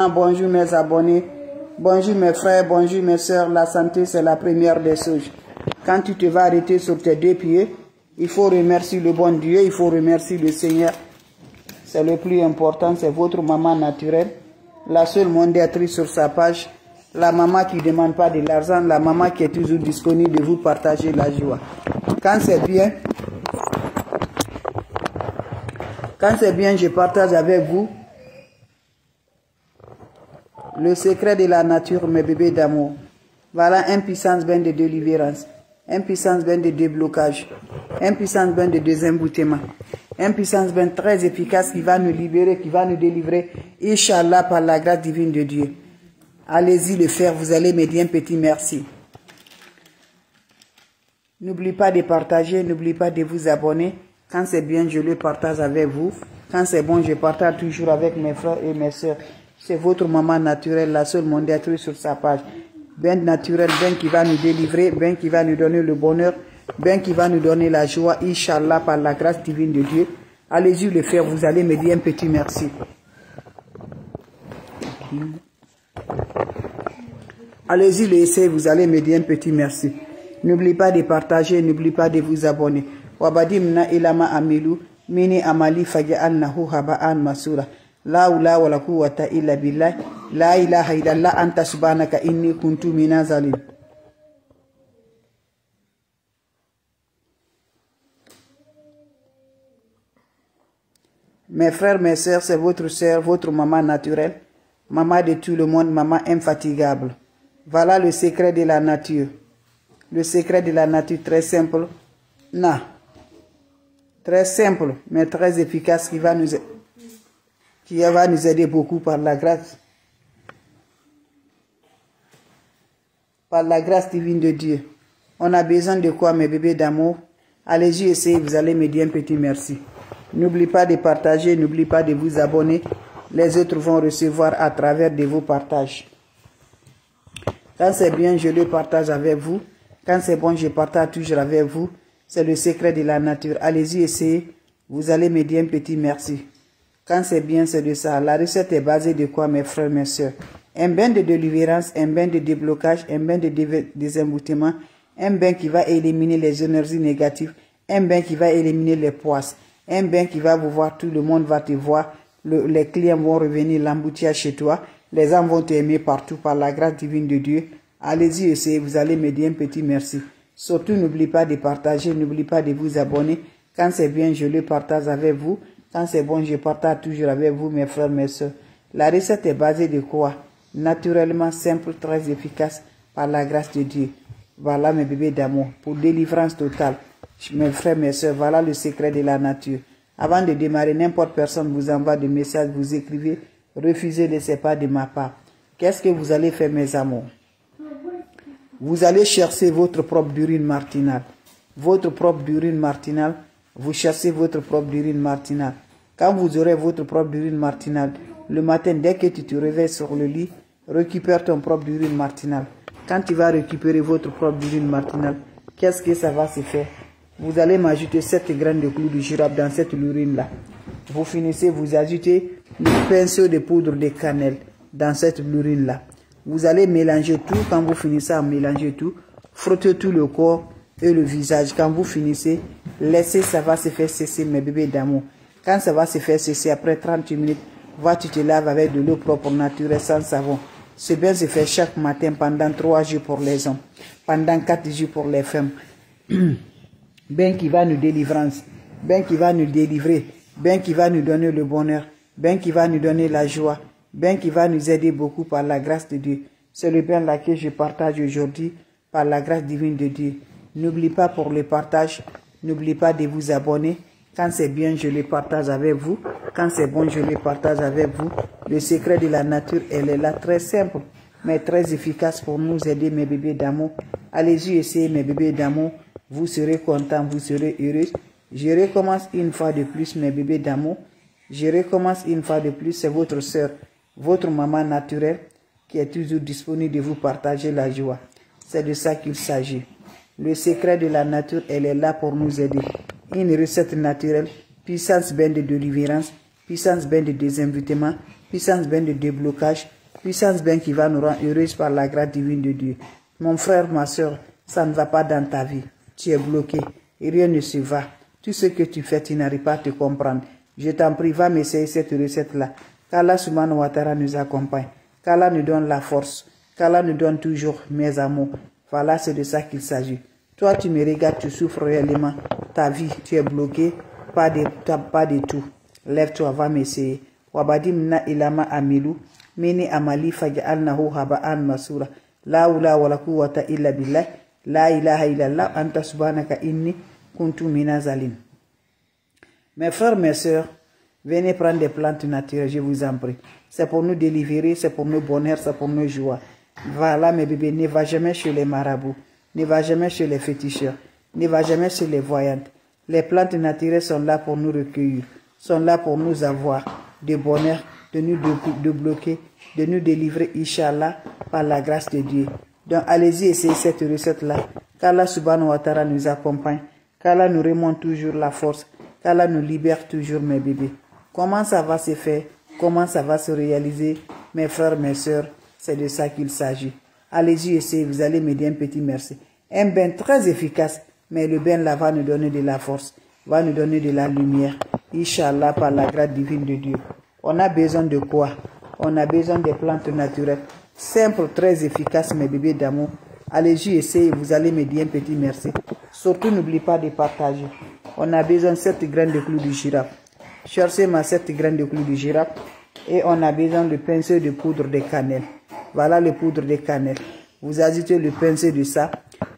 Bonjour mes abonnés, bonjour mes frères, bonjour mes soeurs. La santé, c'est la première des choses. Quand tu te vas arrêter sur tes deux pieds, il faut remercier le bon Dieu, il faut remercier le Seigneur. C'est le plus important, c'est votre maman naturelle, la seule modératrice sur sa page, la maman qui ne demande pas de l'argent, la maman qui est toujours disponible de vous partager la joie. Quand c'est bien, je partage avec vous le secret de la nature, mes bébés d'amour. Voilà un puissance bain de délivrance, un puissance bain de déblocage, un puissance bain de désemboutement, un puissance bain très efficace qui va nous libérer, qui va nous délivrer, Inch'Allah, par la grâce divine de Dieu. Allez-y le faire, vous allez me dire un petit merci. N'oubliez pas de partager, n'oubliez pas de vous abonner. Quand c'est bien, je le partage avec vous. Quand c'est bon, je partage toujours avec mes frères et mes soeurs. C'est votre maman naturelle, la seule modératrice sur sa page. Bien naturel, bien qui va nous délivrer, bien qui va nous donner le bonheur, bien qui va nous donner la joie, Inch'Allah, par la grâce divine de Dieu. Allez-y le faire, vous allez me dire un petit merci. Allez-y le essayer, vous allez me dire un petit merci. N'oubliez pas de partager, n'oubliez pas de vous abonner. Wabadimna ilama amilu, mini amali faja'alnahu haba'an masura. La hawla wala quwwata illa billah, la ilaha illallah anta subhanaka inni kuntu minaz zalim. Mes frères, mes sœurs, c'est votre sœur, votre maman naturelle, maman de tout le monde, maman infatigable. Voilà le secret de la nature. Le secret de la nature très simple. Non. Très simple, mais très efficace qui va nous aider beaucoup par la grâce. Par la grâce divine de Dieu. On a besoin de quoi, mes bébés d'amour? Allez-y, essayez, vous allez me dire un petit merci. N'oubliez pas de partager, n'oubliez pas de vous abonner. Les autres vont recevoir à travers de vos partages. Quand c'est bien, je le partage avec vous. Quand c'est bon, je partage toujours avec vous. C'est le secret de la nature. Allez-y, essayez. Vous allez me dire un petit merci. Quand c'est bien, c'est de ça. La recette est basée de quoi, mes frères, mes soeurs? Un bain de délivrance, un bain de déblocage, un bain de désemboutement, un bain qui va éliminer les énergies négatives, un bain qui va éliminer les poisses, un bain qui va vous voir, tout le monde va te voir, les clients vont revenir l'emboutir chez toi, les gens vont t'aimer partout par la grâce divine de Dieu. Allez-y, essayez, vous allez me dire un petit merci. Surtout, n'oubliez pas de partager, n'oubliez pas de vous abonner. Quand c'est bien, je le partage avec vous. Quand c'est bon, je partage toujours avec vous, mes frères, mes soeurs. La recette est basée de quoi? Naturellement, simple, très efficace, par la grâce de Dieu. Voilà mes bébés d'amour, pour délivrance totale. Mes frères, mes soeurs, voilà le secret de la nature. Avant de démarrer, n'importe personne vous envoie des messages, vous écrivez, refusez, laissez pas de ma part. Qu'est-ce que vous allez faire, mes amours? Vous allez chercher votre propre urine matinale. Votre propre urine matinale. Vous cherchez votre propre urine matinale. Quand vous aurez votre propre urine matinale, le matin, dès que tu te réveilles sur le lit, récupère ton propre urine matinale. Quand tu vas récupérer votre propre urine matinale, qu'est-ce que ça va se faire? Vous allez m'ajouter 7 graines de clou de girofle dans cette urine-là. Vous finissez, vous ajoutez le pinceau de poudre de cannelle dans cette urine-là. Vous allez mélanger tout. Quand vous finissez à mélanger tout, frottez tout le corps et le visage. Quand vous finissez, laissez, ça va se faire cesser, mes bébés d'amour. Quand ça va se faire cesser, après 30 minutes, tu te laves avec de l'eau propre naturelle sans savon. Ce bain se fait chaque matin pendant 3 jours pour les hommes, pendant 4 jours pour les femmes. Bain qui va nous délivrer, bain qui va nous délivrer, bain qui va nous donner le bonheur, bain qui va nous donner la joie, bain qui va nous aider beaucoup par la grâce de Dieu. C'est le bain là que je partage aujourd'hui par la grâce divine de Dieu. N'oubliez pas pour le partage, n'oubliez pas de vous abonner. Quand c'est bien, je le partage avec vous. Quand c'est bon, je le partage avec vous. Le secret de la nature, elle est là, très simple, mais très efficace pour nous aider, mes bébés d'amour. Allez-y, essayez, mes bébés d'amour. Vous serez contents, vous serez heureux. Je recommence une fois de plus, mes bébés d'amour. Je recommence une fois de plus, c'est votre soeur, votre maman naturelle, qui est toujours disponible de vous partager la joie. C'est de ça qu'il s'agit. Le secret de la nature, elle est là pour nous aider. Une recette naturelle, puissance bain de délivrance, puissance bain de désinvitement, puissance bien de déblocage, puissance bien qui va nous rendre heureuses par la grâce divine de Dieu. Mon frère, ma soeur, ça ne va pas dans ta vie. Tu es bloqué et rien ne se va. Tout ce que tu fais, tu n'arrives pas à te comprendre. Je t'en prie, va m'essayer cette recette-là. Qu'Allah subhanahu wa ta'ala nous accompagne. Qu'Allah nous donne la force. Qu'Allah nous donne toujours mes amours. Voilà, c'est de ça qu'il s'agit. Toi, tu me regardes, tu souffres réellement. Ta vie, tu es bloqué. Pas de tout. Lève-toi, va m'essayer. Wabadimna ilama amilu. Mini amali faj'alnahu haba'an masura. La hawla wala quwwata illa billah. La ilaha illallah. Anta subhanaka inni kuntu minazalim. Mes frères, mes sœurs, venez prendre des plantes naturelles, je vous en prie. C'est pour nous délivrer, c'est pour nos bonheurs, c'est pour nos joies. Voilà mes bébés, ne va jamais chez les marabouts, ne va jamais chez les féticheurs, ne va jamais chez les voyantes. Les plantes naturelles sont là pour nous recueillir, sont là pour nous avoir de bonheur, de nous bloquer, de nous délivrer, Inch'Allah, par la grâce de Dieu. Donc allez-y, essayez cette recette-là. Qu'Allah subhanahu wa ta'ala nous accompagne, qu'Allah nous remonte toujours la force, qu'Allah nous libère toujours mes bébés. Comment ça va se faire? Comment ça va se réaliser? Mes frères, mes sœurs, c'est de ça qu'il s'agit. Allez-y, essayez, vous allez me dire un petit merci. Un bain très efficace, mais le bain là va nous donner de la force, va nous donner de la lumière. Inch'Allah, par la grâce divine de Dieu. On a besoin de quoi? On a besoin des plantes naturelles, simples, très efficaces, mes bébés d'amour. Allez-y, essayez, vous allez me dire un petit merci. Surtout, n'oubliez pas de partager. On a besoin de 7 graines de clous de girafe. Cherchez ma 7 graines de clous de girafe. Et on a besoin de pincée de poudre de cannelle. Voilà le poudre de cannelle. Vous ajoutez le pincé de ça.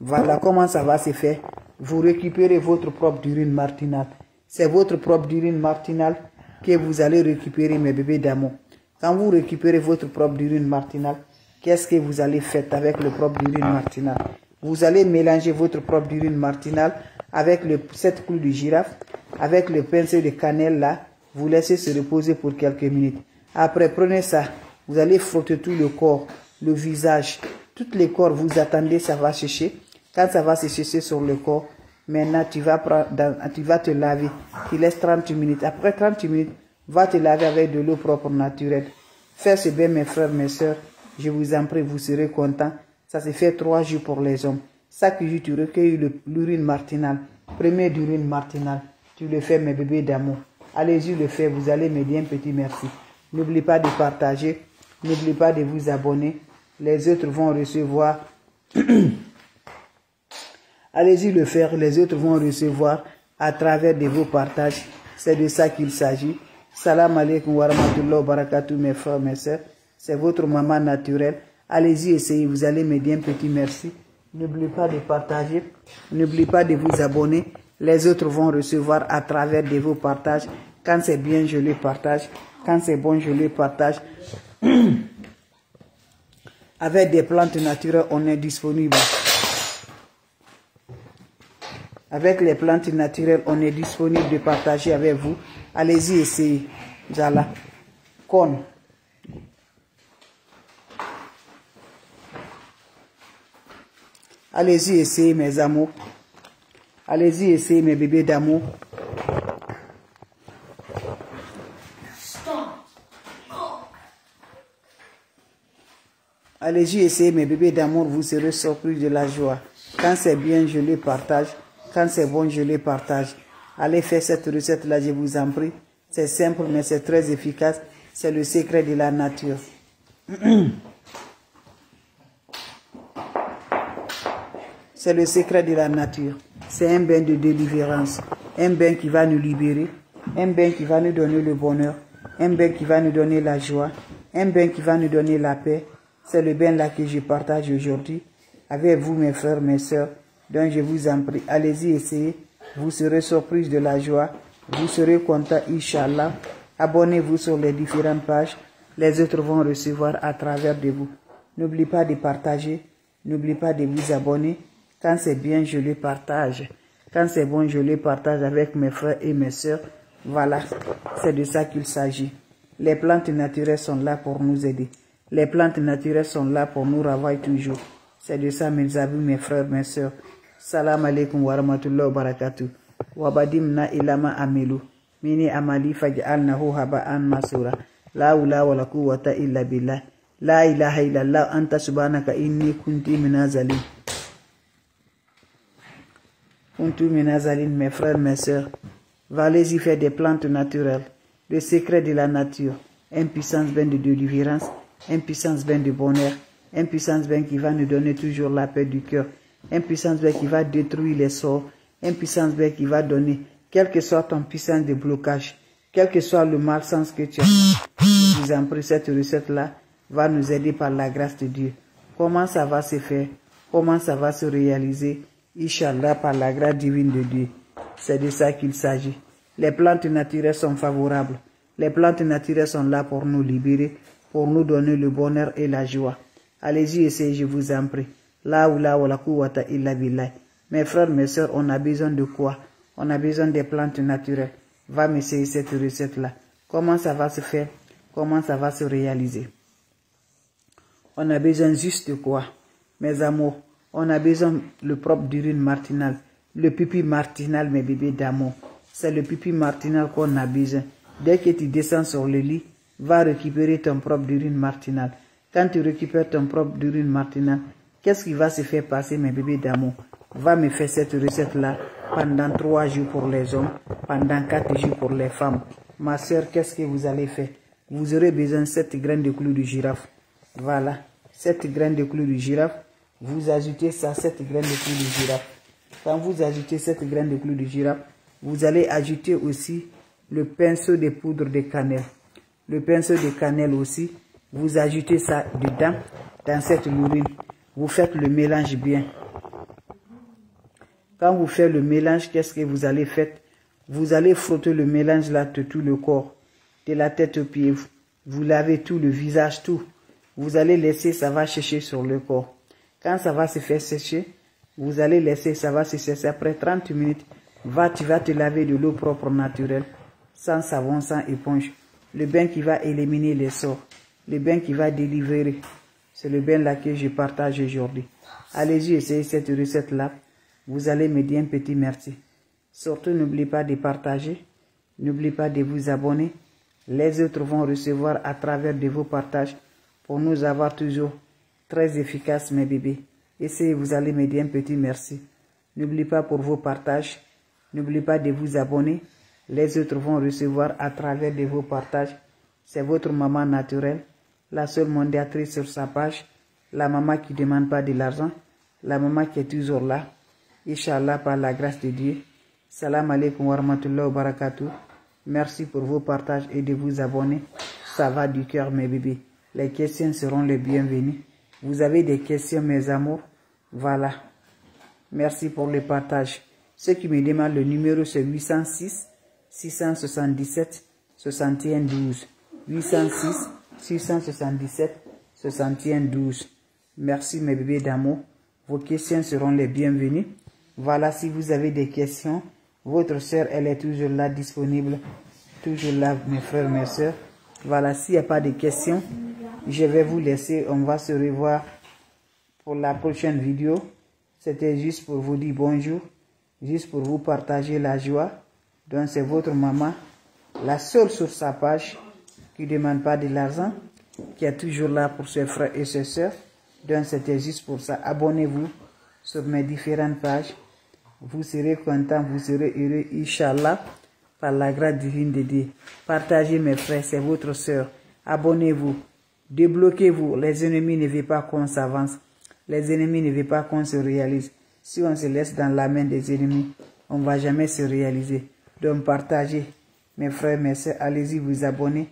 Voilà comment ça va se faire. Vous récupérez votre propre urine martinale. C'est votre propre urine martinale que vous allez récupérer, mes bébés d'amour. Quand vous récupérez votre propre urine martinale, qu'est-ce que vous allez faire avec le propre urine martinale? Vous allez mélanger votre propre urine martinale avec le 7 clous de girafe, avec le pincé de cannelle là, vous laissez se reposer pour quelques minutes. Après, prenez ça, vous allez frotter tout le corps, le visage, tout le corps, vous attendez, ça va sécher. Quand ça va se sécher sur le corps, maintenant tu vas te laver, tu laisses 30 minutes. Après 30 minutes, va te laver avec de l'eau propre naturelle. Faites ce bien mes frères, mes sœurs, je vous en prie, vous serez contents. Ça se fait 3 jours pour les hommes. Chaque jour, tu recueilles l'urine martinale. Premier d'urine martinale. Tu le fais, mes bébés d'amour. Allez-y le faire, vous allez me dire un petit merci. N'oubliez pas de partager. N'oubliez pas de vous abonner. Les autres vont recevoir. Allez-y le faire, les autres vont recevoir à travers de vos partages. C'est de ça qu'il s'agit. Salam alaikum wa rahmatullahi wa barakatuh, mes frères, mes sœurs. C'est votre maman naturelle. Allez-y, essayez, vous allez me dire un petit merci. N'oubliez pas de partager, n'oubliez pas de vous abonner. Les autres vont recevoir à travers de vos partages. Quand c'est bien, je les partage. Quand c'est bon, je les partage. Avec des plantes naturelles, on est disponible. Avec les plantes naturelles, on est disponible de partager avec vous. Allez-y, essayez. Voilà. Con. Allez-y, essayez mes amours. Allez-y, essayez mes bébés d'amour. Allez-y, essayez mes bébés d'amour, vous serez surpris de la joie. Quand c'est bien, je les partage. Quand c'est bon, je les partage. Allez faire cette recette-là, je vous en prie. C'est simple, mais c'est très efficace. C'est le secret de la nature. C'est le secret de la nature. C'est un bain de délivrance. Un bain qui va nous libérer. Un bain qui va nous donner le bonheur. Un bain qui va nous donner la joie. Un bain qui va nous donner la paix. C'est le bain là que je partage aujourd'hui avec vous, mes frères, mes sœurs. Donc je vous en prie, allez-y, essayez. Vous serez surpris de la joie. Vous serez content, Inch'Allah. Abonnez-vous sur les différentes pages. Les autres vont recevoir à travers de vous. N'oubliez pas de partager. N'oubliez pas de vous abonner. Quand c'est bien, je les partage. Quand c'est bon, je les partage avec mes frères et mes sœurs. Voilà, c'est de ça qu'il s'agit. Les plantes naturelles sont là pour nous aider. Les plantes naturelles sont là pour nous travailler toujours. C'est de ça, mes amis, mes frères, mes sœurs. Salam alaikum wa rahmatullahi wa barakatuh. Wabadimna ilama amilu. Mini amali faj'alnahu haba'an masura. La hawla wa la quwwata illa billah. La ilaha illallah anta subhanaka inni kunti minazalin. Kuntu minazalin, mes frères, mes sœurs. Allez-y faire des plantes naturelles. Le secret de la nature. Impuissance ben de délivrance. Impuissance ben de bonheur. Impuissance ben qui va nous donner toujours la paix du cœur. Impuissance ben qui va détruire les sorts. Impuissance ben qui va donner, quelle que soit ton puissance de blocage, quel que soit le malsens que tu as. Je vous en prie, cette recette-là va nous aider par la grâce de Dieu. Comment ça va se faire? Comment ça va se réaliser? Inch'Allah, par la grâce divine de Dieu. C'est de ça qu'il s'agit. Les plantes naturelles sont favorables. Les plantes naturelles sont là pour nous libérer, pour nous donner le bonheur et la joie. Allez-y, essayez, je vous en prie. La hawla wa la quwwata illa billah. Mes frères, mes sœurs, on a besoin de quoi? On a besoin des plantes naturelles. Va m'essayer cette recette-là. Comment ça va se faire? Comment ça va se réaliser? On a besoin juste de quoi? Mes amours, on a besoin le propre d'urine martinale. Le pipi martinal, mes bébés d'amour. C'est le pipi martinal qu'on a besoin. Dès que tu descends sur le lit, va récupérer ton propre d'urine martinale. Quand tu récupères ton propre d'urine martinale, qu'est-ce qui va se faire passer, mes bébés d'amour? Va me faire cette recette-là pendant 3 jours pour les hommes, pendant 4 jours pour les femmes. Ma soeur, qu'est-ce que vous allez faire? Vous aurez besoin de 7 graines de clous de girafe. Voilà, 7 graines de clous de girafe. Vous ajoutez ça, 7 graines de clous de girafe. Quand vous ajoutez 7 graines de clous de girafe, vous allez ajouter aussi le pinceau de poudre de cannelle. Le pinceau de cannelle aussi, vous ajoutez ça dedans, dans cette urine. Vous faites le mélange bien. Quand vous faites le mélange, qu'est-ce que vous allez faire? Vous allez frotter le mélange là de tout le corps, de la tête aux pieds. Vous lavez tout, le visage, tout. Vous allez laisser, ça va sécher sur le corps. Quand ça va se faire sécher, vous allez laisser, ça va se sécher. Après 30 minutes, tu vas te laver de l'eau propre naturelle, sans savon, sans éponge. Le bain qui va éliminer les sorts. Le bain qui va délivrer. C'est le bain là que je partage aujourd'hui. Allez-y, essayez cette recette là. Vous allez me dire un petit merci. Surtout, n'oubliez pas de partager. N'oubliez pas de vous abonner. Les autres vont recevoir à travers de vos partages pour nous avoir toujours très efficaces, mes bébés. Essayez, vous allez me dire un petit merci. N'oubliez pas pour vos partages. N'oubliez pas de vous abonner. Les autres vont recevoir à travers de vos partages. C'est votre maman naturelle, la seule mondiatrice sur sa page, la maman qui ne demande pas de l'argent, la maman qui est toujours là. Inch'Allah, par la grâce de Dieu. Salam alaikum wa rahmatullahi wa barakatuh. Merci pour vos partages et de vous abonner. Ça va du cœur, mes bébés. Les questions seront les bienvenues. Vous avez des questions, mes amours? Voilà. Merci pour le partage. Ceux qui me demandent le numéro, c'est 806 677 61 12. 806 677 61 12. Merci, mes bébés d'amour. Vos questions seront les bienvenues. Voilà, si vous avez des questions, votre soeur, elle est toujours là, disponible. Toujours là, mes frères, mes soeurs. Voilà, s'il n'y a pas de questions, je vais vous laisser. On va se revoir pour la prochaine vidéo. C'était juste pour vous dire bonjour. Juste pour vous partager la joie. Donc, c'est votre maman, la seule sur sa page, qui ne demande pas de l'argent, qui est toujours là pour ses frères et ses soeurs. Donc, c'était juste pour ça. Abonnez-vous sur mes différentes pages. Vous serez content, vous serez heureux, Inch'Allah, par la grâce divine de Dieu. Partagez, mes frères, c'est votre soeur. Abonnez-vous, débloquez-vous. Les ennemis ne veulent pas qu'on s'avance. Les ennemis ne veulent pas qu'on se réalise. Si on se laisse dans la main des ennemis, on ne va jamais se réaliser. Donc, partagez, mes frères, mes soeurs. Allez-y, vous abonnez.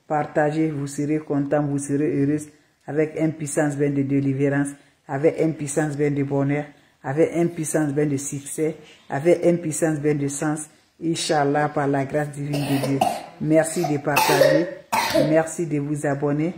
Partagez, vous serez content, vous serez heureux, avec une puissance bien de délivrance, avec une puissance bien de bonheur, avec une puissance bien de succès, avec une puissance bien de sens, Inch'Allah, par la grâce divine de Dieu. Merci de partager, merci de vous abonner.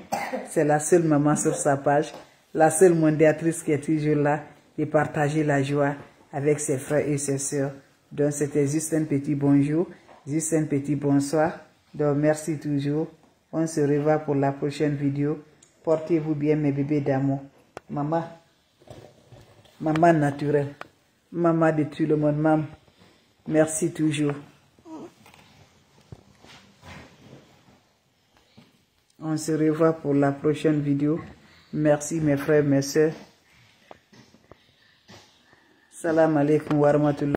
C'est la seule maman sur sa page, la seule mondiatrice qui est toujours là, de partager la joie avec ses frères et ses sœurs. Donc, c'était juste un petit bonjour, juste un petit bonsoir. Donc, merci toujours. On se revoit pour la prochaine vidéo. Portez-vous bien, mes bébés d'amour. Maman. Maman naturelle. Maman de tout le monde. Maman. Merci toujours. On se revoit pour la prochaine vidéo. Merci mes frères, mes sœurs. Salam alaikum wa rahmatullah.